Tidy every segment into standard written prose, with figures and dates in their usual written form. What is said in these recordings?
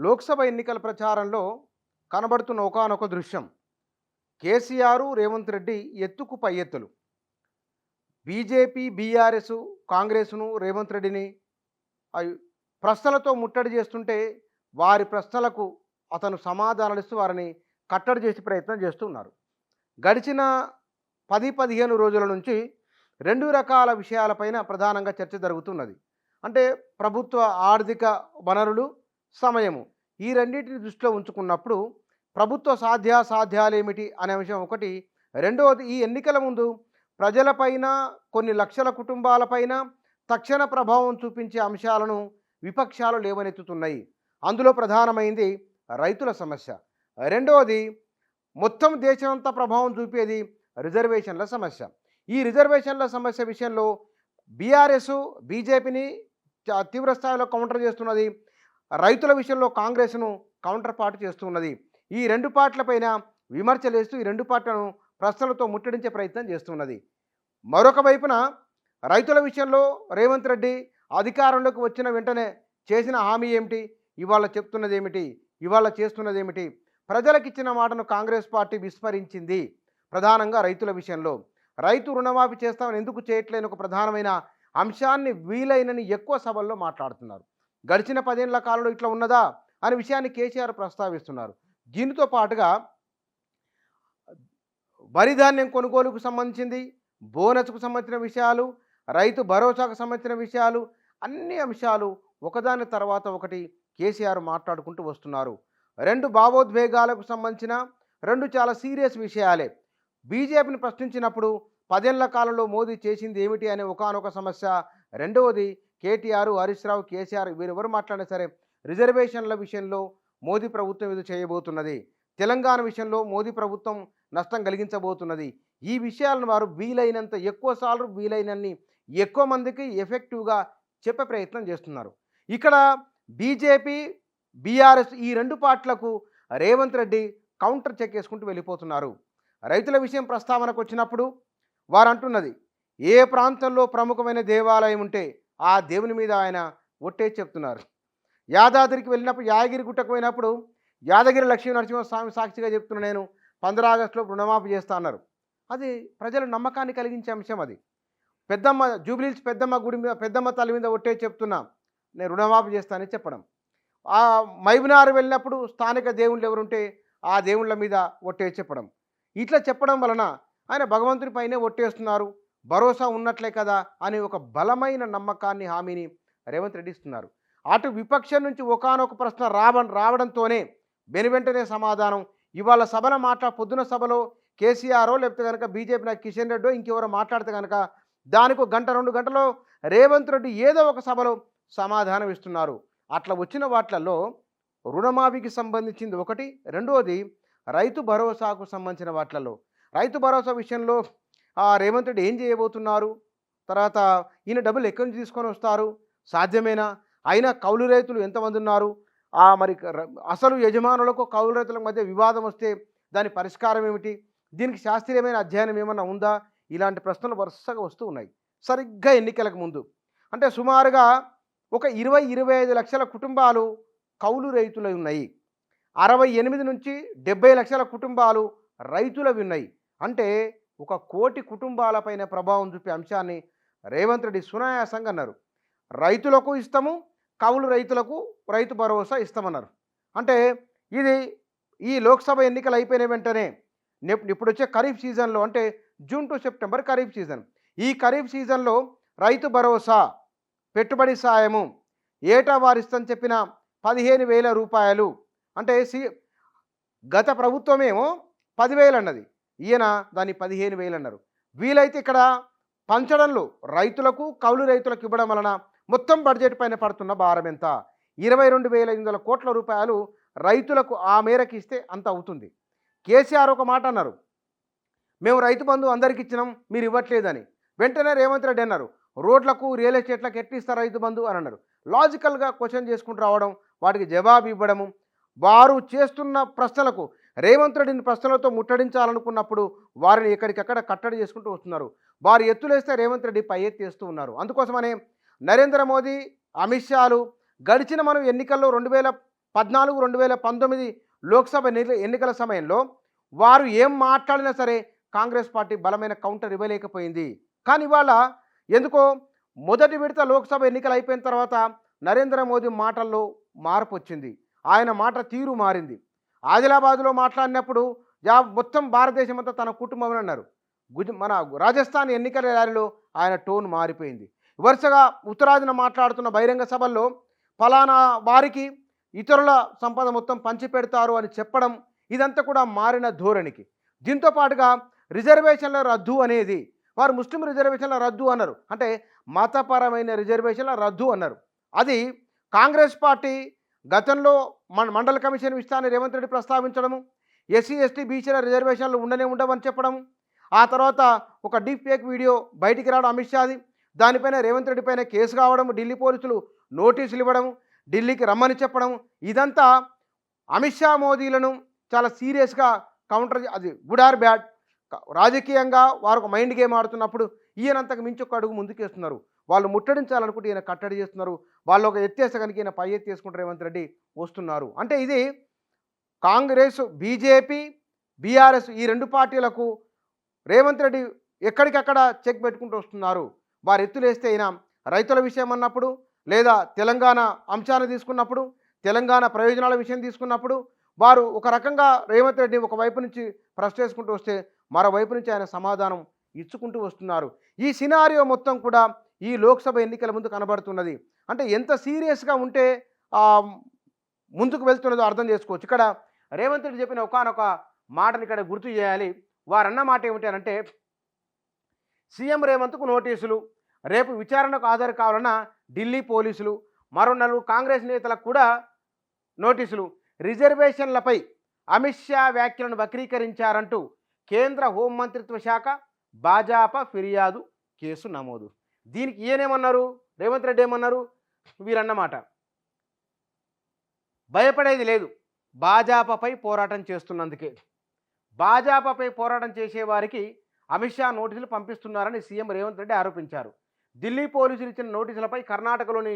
లోక్సభ ఎన్నికల ప్రచారంలో కనబడుతున్న ఒకానొక దృశ్యం కేసీఆర్, రేవంత్ రెడ్డి ఎత్తుకు పై ఎత్తులు. బీజేపీ, బీఆర్ఎస్, కాంగ్రెస్ను రేవంత్ రెడ్డిని అయి ప్రశ్నలతో ముట్టడి చేస్తుంటే వారి ప్రశ్నలకు అతను సమాధానాలిస్తూ వారిని కట్టడి చేసే ప్రయత్నం చేస్తున్నారు. గడిచిన 10-15 రోజుల నుంచి రెండు రకాల విషయాలపైన ప్రధానంగా చర్చ జరుగుతున్నది. అంటే ప్రభుత్వ ఆర్థిక వనరులు, సమయము, ఈ రెండింటిని దృష్టిలో ఉంచుకున్నప్పుడు ప్రభుత్వ సాధ్యాసాధ్యాలేమిటి అనే విషయం ఒకటి. రెండవది, ఈ ఎన్నికల ముందు ప్రజలపైన, కొన్ని లక్షల కుటుంబాలపైన తక్షణ ప్రభావం చూపించే అంశాలను విపక్షాలు లేవనెత్తుతున్నాయి. అందులో ప్రధానమైంది రైతుల సమస్య. రెండవది, మొత్తం దేశమంతా ప్రభావం చూపేది రిజర్వేషన్ల సమస్య. ఈ రిజర్వేషన్ల సమస్య విషయంలో బీఆర్ఎస్ బీజేపీని తీవ్ర స్థాయిలో కౌంటర్ చేస్తున్నది. రైతుల విషయంలో కాంగ్రెస్ను కౌంటర్ పార్ట్ చేస్తున్నది. ఈ రెండు పార్టీలపైన విమర్శలేస్తూ ఈ రెండు పార్టీలను ప్రశ్నలతో ముట్టడించే ప్రయత్నం చేస్తున్నది. మరొక వైపున రైతుల విషయంలో రేవంత్ రెడ్డి అధికారంలోకి వచ్చిన వెంటనే చేసిన హామీ ఏమిటి, ఇవాళ చెప్తున్నది ఏమిటి, ఇవాళ చేస్తున్నది ఏమిటి? ప్రజలకు ఇచ్చిన మాటను కాంగ్రెస్ పార్టీ విస్మరించింది. ప్రధానంగా రైతుల విషయంలో రైతు రుణమాఫీ చేస్తామని ఎందుకు చేయట్లేని ఒక ప్రధానమైన అంశాన్ని వీలైనని ఎక్కువ సభల్లో మాట్లాడుతున్నారు. గడిచిన 10 ఏళ్ల కాలంలో ఇట్లా ఉన్నదా అనే విషయాన్ని కేసీఆర్ ప్రస్తావిస్తున్నారు. దీనితో పాటుగా వరి ధాన్యం కొనుగోలుకు సంబంధించింది, బోనస్కు సంబంధించిన విషయాలు, రైతు భరోసాకు సంబంధించిన విషయాలు, అన్ని అంశాలు ఒకదాని తర్వాత ఒకటి కేసీఆర్ మాట్లాడుకుంటూ వస్తున్నారు. రెండు భావోద్వేగాలకు సంబంధించిన రెండు చాలా సీరియస్ విషయాలే. బీజేపీని ప్రశ్నించినప్పుడు 10 ఏళ్ల కాలంలో మోదీ చేసింది ఏమిటి అనే ఒకానొక సమస్య. రెండవది, కేటీఆర్, హరీష్ రావు, కేసీఆర్ వీరెవరు మాట్లాడినా సరే రిజర్వేషన్ల విషయంలో మోదీ ప్రభుత్వం ఇది చేయబోతున్నది, తెలంగాణ విషయంలో మోదీ ప్రభుత్వం నష్టం కలిగించబోతున్నది. ఈ విషయాలను వారు వీలైనంత ఎక్కువసార్లు, వీలైనన్ని ఎక్కువ మందికి ఎఫెక్టివ్గా చెప్పే ప్రయత్నం చేస్తున్నారు. ఇక్కడ బీజేపీ, బీఆర్ఎస్ ఈ రెండు పార్టీలకు రేవంత్ రెడ్డి కౌంటర్ చెక్ వేసుకుంటూ వెళ్ళిపోతున్నారు. రైతుల విషయం ప్రస్తావనకు వచ్చినప్పుడు వారు అంటున్నది, ఏ ప్రాంతంలో ప్రముఖమైన దేవాలయం ఉంటే ఆ దేవుని మీద ఆయన ఒట్టేసి చెప్తున్నారు. యాదాద్రికి వెళ్ళినప్పుడు, యాదగిరి గుట్టకు పోయినప్పుడు యాదగిరి లక్ష్మీ నరసింహస్వామి సాక్షిగా చెప్తున్నా, నేను 15 ఆగస్టులో రుణమాఫీ చేస్తా అన్నారు. అది ప్రజల నమ్మకాన్ని కలిగించే అంశం. అది పెద్దమ్మ జూబ్లీహిల్స్ పెద్దమ్మ గుడి మీద, పెద్దమ్మ తల్లి మీద ఒట్టేసి చెప్తున్నా, నేను రుణమాఫీ చేస్తానని చెప్పడం. ఆ మైబునార్ వెళ్ళినప్పుడు స్థానిక దేవుళ్ళు ఎవరుంటే ఆ దేవుళ్ళ మీద ఒట్టేసి చెప్పడం. ఇట్లా చెప్పడం వలన ఆయన భగవంతుని పైనే ఒట్టేస్తున్నారు, భరోసా ఉన్నట్లే కదా అని ఒక బలమైన నమ్మకాన్ని, హామీని రేవంత్ రెడ్డి ఇస్తున్నారు. అటు విపక్షం నుంచి ఒకానొక ప్రశ్న రావడంతోనే వెనువెంటనే సమాధానం. ఇవాళ సభలో పొద్దున సభలో కేసీఆరో లేకపోతే కనుక బీజేపీ కిషన్ రెడ్డో ఇంకెవరో మాట్లాడితే కనుక దానికి 1 గంట 2 గంటలో రేవంత్ రెడ్డి ఏదో ఒక సభలో సమాధానం ఇస్తున్నారు. అట్లా వచ్చిన వాటిల్లో రుణమాఫీకి సంబంధించింది ఒకటి. రెండవది, రైతు భరోసాకు సంబంధించిన వాటిల్లో, రైతు భరోసా విషయంలో రేవంత్ రెడ్డి ఏం చేయబోతున్నారు, తర్వాత ఈయన డబ్బులు ఎక్కడి నుంచి తీసుకొని వస్తారు, సాధ్యమేనా, అయినా కౌలు రైతులు ఎంతమంది ఉన్నారు, మరి అసలు యజమానులకు కౌలు రైతులకు మధ్య వివాదం వస్తే దాని పరిష్కారం ఏమిటి, దీనికి శాస్త్రీయమైన అధ్యయనం ఏమన్నా ఉందా, ఇలాంటి ప్రశ్నలు వరుసగా వస్తూ ఉన్నాయి. సరిగ్గా ఎన్నికలకు ముందు అంటే సుమారుగా ఒక 20-25 లక్షల కుటుంబాలు కౌలు రైతులవి ఉన్నాయి. 68 నుంచి 70 లక్షల కుటుంబాలు రైతులవి ఉన్నాయి. అంటే 1 కోటి కుటుంబాలపైన ప్రభావం చూపే అంశాన్ని రేవంత్ రెడ్డి సునాయాసంగా అన్నారు. రైతులకు ఇస్తాము, కౌలు రైతులకు రైతు భరోసా ఇస్తామన్నారు. అంటే ఇది ఈ లోక్సభ ఎన్నికలు అయిపోయిన వెంటనే ఇప్పుడు వచ్చే ఖరీఫ్ సీజన్లో, అంటే June to September kharif season, ఈ ఖరీఫ్ సీజన్లో రైతు భరోసా, పెట్టుబడి సాయము ఏటా వారిస్తని చెప్పిన 15,000 రూపాయలు. అంటే గత ప్రభుత్వమేమో 10,000 అన్నది, ఈయన దాన్ని 15,000 అన్నారు. వీలైతే ఇక్కడ పంచడంలో రైతులకు, కౌలు రైతులకు ఇవ్వడం వలన మొత్తం బడ్జెట్ పైన పడుతున్న భారం ఎంత, 22,500 కోట్ల రూపాయలు రైతులకు ఆ మేరకు ఇస్తే అంత అవుతుంది. కేసీఆర్ ఒక మాట అన్నారు, మేము రైతు బంధు అందరికి ఇచ్చినాం, మీరు ఇవ్వట్లేదని. వెంటనే రేవంత్ రెడ్డి అన్నారు, రోడ్లకు, రియల్ ఎస్టేట్లకు ఎట్టిస్తారు రైతు బంధు అని అన్నారు. లాజికల్గా క్వశ్చన్ చేసుకుంటూ రావడం, వాటికి జవాబు ఇవ్వడము, వారు చేస్తున్న ప్రశ్నలకు రేవంత్ రెడ్డిని ప్రశ్నలతో ముట్టడించాలనుకున్నప్పుడు వారిని ఎక్కడికక్కడ కట్టడి చేసుకుంటూ వస్తున్నారు. వారు ఎత్తులేస్తే రేవంత్ రెడ్డి పై ఎత్తేస్తూ ఉన్నారు. అందుకోసమనే నరేంద్ర మోదీ, అమిత్ షాలు గడిచిన మనం ఎన్నికల్లో 2019 లోక్సభ ఎన్నికల సమయంలో వారు ఏం మాట్లాడినా సరే కాంగ్రెస్ పార్టీ బలమైన కౌంటర్ ఇవ్వలేకపోయింది. కానీ ఇవాళ ఎందుకో మొదటి విడత లోక్సభ ఎన్నికలు అయిపోయిన తర్వాత నరేంద్ర మోదీ మాటల్లో మార్పు వచ్చింది. ఆయన మాట తీరు మారింది. ఆదిలాబాద్లో మాట్లాడినప్పుడు మొత్తం భారతదేశం అంతా తన కుటుంబం అన్నారు. మన రాజస్థాన్ ఎన్నికల ర్యాలీలో ఆయన టోన్ మారిపోయింది. వరుసగా ఉత్తరాదిన మాట్లాడుతున్న బహిరంగ సభల్లో ఫలానా వారికి ఇతరుల సంపద మొత్తం పంచిపెడతారు అని చెప్పడం, ఇదంతా కూడా మారిన ధోరణికి. దీంతో పాటుగా రిజర్వేషన్ల రద్దు అనేది, వారు ముస్లిం రిజర్వేషన్ల రద్దు అన్నారు, అంటే మతపరమైన రిజర్వేషన్ల రద్దు అన్నారు. అది కాంగ్రెస్ పార్టీ గతంలో మండల కమిషన్ విషయాన్ని రేవంత్ రెడ్డి ప్రస్తావించడము, ఎస్సీ ఎస్టీ బీసీల రిజర్వేషన్లు ఉండవని చెప్పడం, ఆ తర్వాత ఒక డీప్ ఫేక్ వీడియో బయటికి రావడం అమిత్ షాది, దానిపైన రేవంత్ రెడ్డి పైన కేసు కావడం, ఢిల్లీ పోలీసులు నోటీసులు ఇవ్వడం, ఢిల్లీకి రమ్మని చెప్పడం, ఇదంతా అమిత్ షా మోదీలను చాలా సీరియస్గా కౌంటర్, అది గుడ్ ఆర్ బ్యాడ్, రాజకీయంగా వారు ఒక మైండ్ గేమ్ ఆడుతున్నప్పుడు ఈయనంతకు మించి ఒక అడుగు ముందుకేస్తున్నారు. వాళ్ళు ముట్టడించాలనుకుంటే ఈయన కట్టడి చేస్తున్నారు. వాళ్ళు ఒక ఎత్తేస్తే కనుక ఈయన పై ఎత్తేసుకుంటారు, రేవంత్ రెడ్డి వస్తున్నారు. అంటే ఇది కాంగ్రెస్, బీజేపీ, బీఆర్ఎస్ ఈ రెండు పార్టీలకు రేవంత్ రెడ్డి ఎక్కడికక్కడ చెక్ పెట్టుకుంటూ వస్తున్నారు. వారు ఎత్తులేస్తే అయినా రైతుల విషయం అన్నప్పుడు, లేదా తెలంగాణ అంశాన్ని తీసుకున్నప్పుడు, తెలంగాణ ప్రయోజనాల విషయం తీసుకున్నప్పుడు వారు ఒక రకంగా రేవంత్ రెడ్డి ఒకవైపు నుంచి ప్రశ్న చేసుకుంటూ వస్తే మరోవైపు నుంచి ఆయన సమాధానం ఇచ్చుకుంటూ వస్తున్నారు. ఈ సినారియో మొత్తం కూడా ఈ లోక్సభ ఎన్నికల ముందు కనబడుతున్నది. అంటే ఎంత సీరియస్గా ఉంటే ముందుకు వెళ్తున్నదో అర్థం చేసుకోవచ్చు. ఇక్కడ రేవంత్ రెడ్డి చెప్పిన ఒకానొక మాటని ఇక్కడ గుర్తు చేయాలి. వారన్న మాట ఏమిటి అంటే, సీఎం రేవంత్కు నోటీసులు, రేపు విచారణకు హాజరు కావాలన్న ఢిల్లీ పోలీసులు, మరో 4 కాంగ్రెస్ నేతలకు కూడా నోటీసులు, రిజర్వేషన్లపై అమిత్ షా వ్యాఖ్యలను వక్రీకరించారంటూ కేంద్ర హోంమంత్రిత్వ శాఖ భాజపా ఫిర్యాదు కేసు నమోదు. దీనికి ఈయనేమన్నారు, రేవంత్ రెడ్డి ఏమన్నారు, వీరన్నమాట భయపడేది లేదు భాజపాపై పోరాటం చేస్తున్నందుకే. భాజపాపై పోరాటం చేసేవారికి అమిత్ షా నోటీసులు పంపిస్తున్నారని సీఎం రేవంత్ రెడ్డి ఆరోపించారు. ఢిల్లీ పోలీసులు ఇచ్చిన నోటీసులపై కర్ణాటకలోని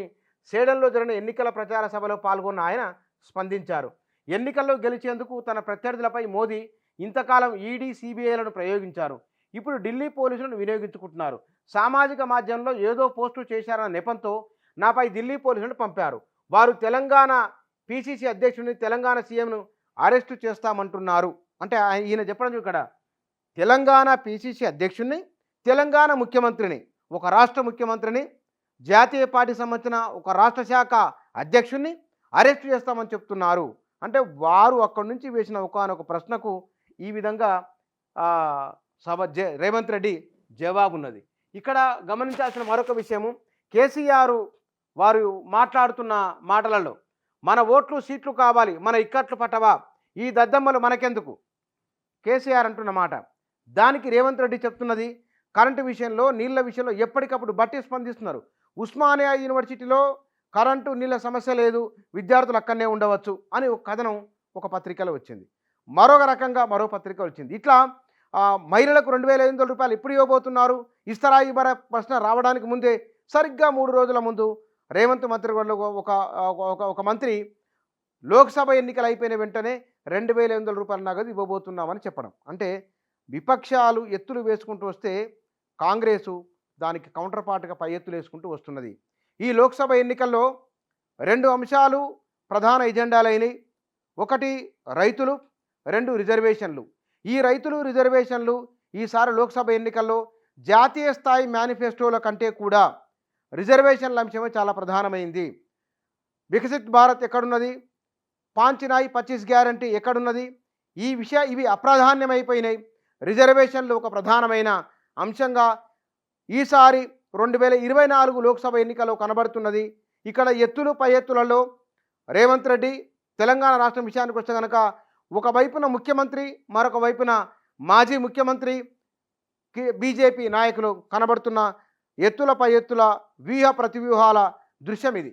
సేడంలో జరిగిన ఎన్నికల ప్రచార సభలో పాల్గొన్న ఆయన స్పందించారు. ఎన్నికల్లో గెలిచేందుకు తన ప్రత్యర్థులపై మోదీ ఇంతకాలం ఈడీ, సిబిఐలను ప్రయోగించారు. ఇప్పుడు ఢిల్లీ పోలీసులను వినియోగించుకుంటున్నారు. సామాజిక మాధ్యమంలో ఏదో పోస్టు చేశారన్న నెపంతో నాపై ఢిల్లీ పోలీసులను పంపారు. వారు తెలంగాణ పిసిసి అధ్యక్షుడిని, తెలంగాణ సీఎంను అరెస్టు చేస్తామంటున్నారు. అంటే ఈయన చెప్పడం ఇక్కడ తెలంగాణ పిసిసి అధ్యక్షుడిని, తెలంగాణ ముఖ్యమంత్రిని, ఒక రాష్ట్ర ముఖ్యమంత్రిని, జాతీయ పార్టీ సంబంధించిన ఒక రాష్ట్ర శాఖ అధ్యక్షుడిని అరెస్టు చేస్తామని చెప్తున్నారు. అంటే వారు అక్కడి నుంచి వేసిన ఒకానొక ప్రశ్నకు ఈ విధంగా రేవంత్ రెడ్డి జవాబున్నది. ఇక్కడ గమనించాల్సిన మరొక విషయము, కేసీఆర్ వారు మాట్లాడుతున్న మాటలలో మన ఓట్లు సీట్లు కావాలి, మన ఇక్కట్లు పట్టవా, ఈ దద్దమ్మలు మనకెందుకు, కేసీఆర్ అంటున్న మాట. దానికి రేవంత్ రెడ్డి చెప్తున్నది కరెంటు విషయంలో, నీళ్ల విషయంలో ఎప్పటికప్పుడు బట్టి స్పందిస్తున్నారు. ఉస్మానియా యూనివర్సిటీలో కరెంటు నీళ్ళ సమస్య లేదు, విద్యార్థులు అక్కడనే ఉండవచ్చు అని ఒక కథనం ఒక పత్రికలో వచ్చింది. మరొక రకంగా మరో పత్రిక వచ్చింది. ఇట్లా మహిళలకు 2,500 రూపాయలు ఎప్పుడు ఇవ్వబోతున్నారు, ఇస్తారా ఇవ్వర ప్రశ్న రావడానికి ముందే సరిగ్గా 3 రోజుల ముందు రేవంత్ మంత్రివర్గంలో ఒక మంత్రి లోక్సభ ఎన్నికలు అయిపోయిన వెంటనే 2,500 రూపాయల నగదు ఇవ్వబోతున్నామని చెప్పడం. అంటే విపక్షాలు ఎత్తులు వేసుకుంటూ వస్తే కాంగ్రెసు దానికి కౌంటర్ పార్ట్గా పై ఎత్తులు వేసుకుంటూ వస్తున్నది. ఈ లోక్సభ ఎన్నికల్లో 2 అంశాలు ప్రధాన ఎజెండాలైనవి. 1 రైతులు, 2 రిజర్వేషన్లు. ఈ రైతులు, రిజర్వేషన్లు ఈసారి లోక్సభ ఎన్నికల్లో జాతీయ స్థాయి మేనిఫెస్టోల కంటే కూడా రిజర్వేషన్ల అంశమే చాలా ప్రధానమైంది. వికసిత్ భారత్ ఎక్కడున్నది, 5 నాయి 25 గ్యారంటీ ఎక్కడున్నది, ఇవి అప్రాధాన్యమైపోయినాయి. రిజర్వేషన్లు ఒక ప్రధానమైన అంశంగా ఈసారి 2024 లోక్సభ ఎన్నికల్లో కనబడుతున్నది. ఇక్కడ ఎత్తులు పై ఎత్తులలో రేవంత్ రెడ్డి తెలంగాణ రాష్ట్రం విషయానికి వస్తే కనుక ఒకవైపున ముఖ్యమంత్రి, మరొక వైపున మాజీ ముఖ్యమంత్రి, బీజేపీ నాయకులు కనబడుతున్న ఎత్తుల పై ఎత్తుల వ్యూహ ప్రతివ్యూహాల దృశ్యం ఇది.